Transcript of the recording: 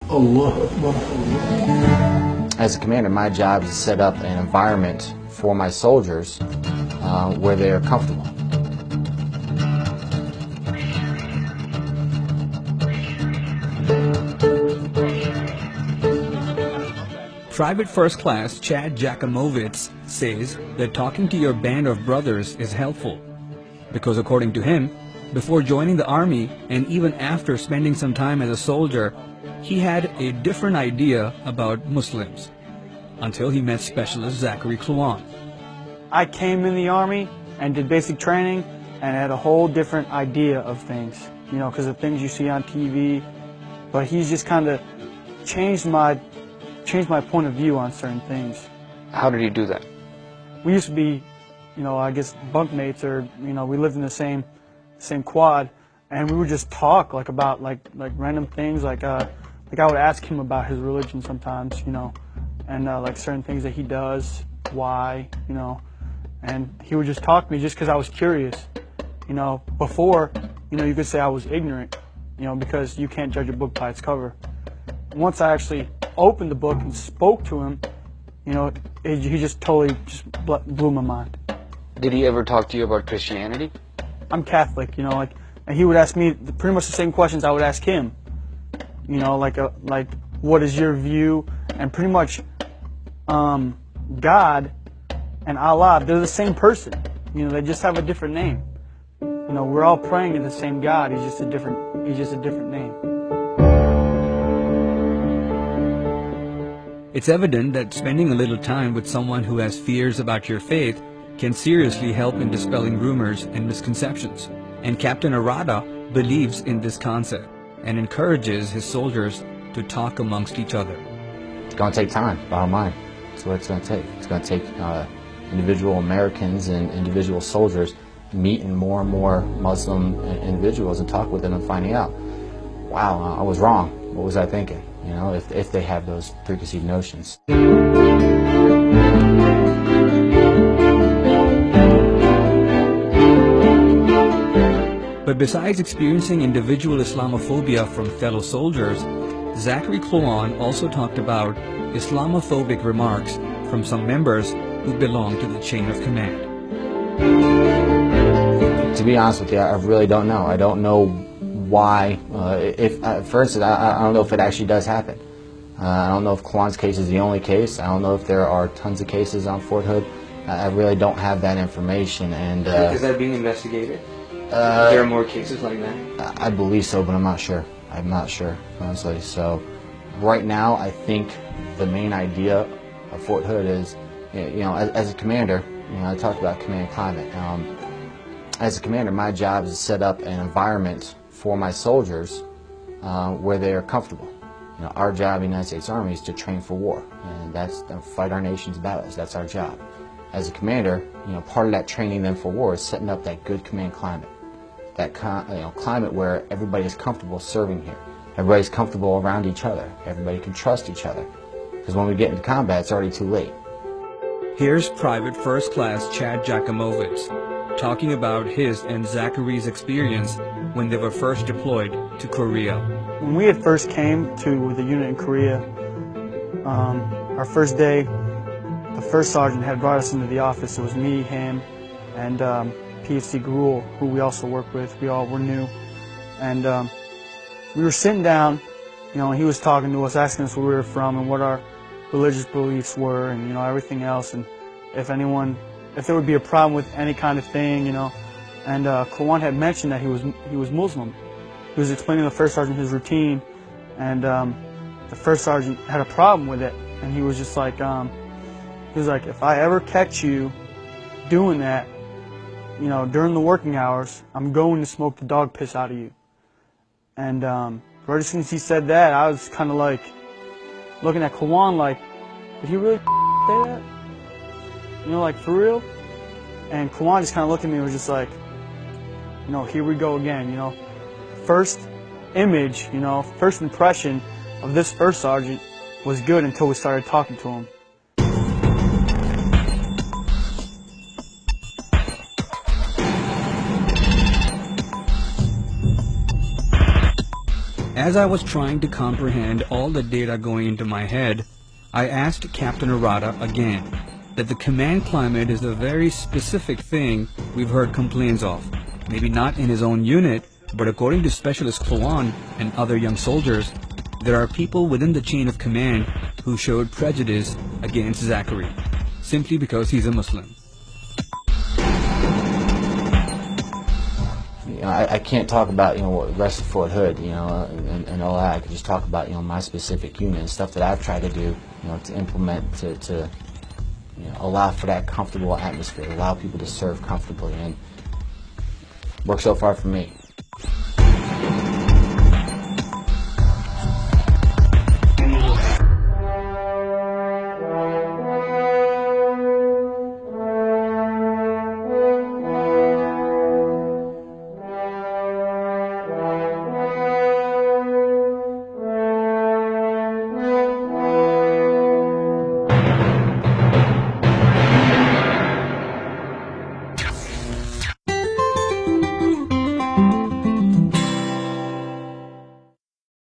Allah Akbar. Allah. As a commander, my job is to set up an environment for my soldiers where they're comfortable. Private First Class Chad Jacomovitz says that talking to your band of brothers is helpful because, according to him, before joining the army and even after spending some time as a soldier, he had a different idea about Muslims until he met Specialist Zachary Kluan. I came in the army and did basic training and had a whole different idea of things, you know, because of things you see on TV. But he's just kind of changed my point of view on certain things. How did he do that? We used to be, you know, I guess bunkmates, or you know, we lived in the same quad, and we would just talk about random things. Like I would ask him about his religion sometimes, you know, and like certain things that he does, why, you know, and he would just talk to me just because I was curious, you know. Before, you know, you could say I was ignorant, you know, because you can't judge a book by its cover. Once I actually opened the book and spoke to him, you know, he just totally blew my mind. Did he ever talk to you about Christianity? I'm Catholic, you know, and he would ask me pretty much the same questions I would ask him. You know, like what is your view? And pretty much, God and Allah, they're the same person. You know, they just have a different name. You know, we're all praying to the same God. He's just a different name. It's evident that spending a little time with someone who has fears about your faith can seriously help in dispelling rumors and misconceptions. And Captain Arata believes in this concept and encourages his soldiers to talk amongst each other. It's going to take time, bottom line. That's what it's going to take. It's going to take individual Americans and individual soldiers meeting more and more Muslim individuals and talk with them and finding out, wow, I was wrong. What was I thinking? You know, if they have those preconceived notions. But besides experiencing individual Islamophobia from fellow soldiers, Zachary Kluan also talked about Islamophobic remarks from some members who belong to the chain of command. To be honest with you, I really don't know. I don't know why. For instance, I don't know if it actually does happen. I don't know if Kluan's case is the only case. I don't know if there are tons of cases on Fort Hood. I really don't have that information. And is that being investigated? There are more cases like that? I believe so, but I'm not sure. I'm not sure, honestly. So right now, I think the main idea of Fort Hood is, you know, as a commander, you know, I talked about command climate. As a commander, my job is to set up an environment for my soldiers where they are comfortable. You know, our job in the United States Army is to train for war, and that's to fight our nation's battles. That's our job. As a commander, you know, part of that training them for war is setting up that good command climate, that climate where everybody is comfortable serving here. Everybody's comfortable around each other. Everybody can trust each other. Because when we get into combat, it's already too late. Here's Private First Class Chad Jacomovitz talking about his and Zachary's experience when they were first deployed to Korea. When we had first came to the unit in Korea, our first day, the first sergeant had brought us into the office. It was me, him, and PFC Grul, who we also work with. We all were new. And we were sitting down, you know, and he was talking to us, asking us where we were from and what our religious beliefs were, and, you know, everything else, and if there would be a problem with any kind of thing, you know. And Kluan had mentioned that he was Muslim. He was explaining to the first sergeant his routine, and the first sergeant had a problem with it, and he was just like, if I ever catch you doing that, you know, during the working hours, I'm going to smoke the dog piss out of you. And right as soon as he said that, I was kind of like looking at Kluan like, did he really say that? You know, like, for real? And Kluan just kind of looked at me and was just like, you know, here we go again, you know. First image, you know, first impression of this first sergeant was good until we started talking to him. As I was trying to comprehend all the data going into my head, I asked Captain Arata again that the command climate is a very specific thing we've heard complaints of. Maybe not in his own unit, but according to Specialist Kluan and other young soldiers, there are people within the chain of command who showed prejudice against Zachary, simply because he's a Muslim. I can't talk about what the rest of Fort Hood and all that. I could just talk about my specific unit and stuff that I've tried to do to implement to allow for that comfortable atmosphere, allow people to serve comfortably, and work so far for me.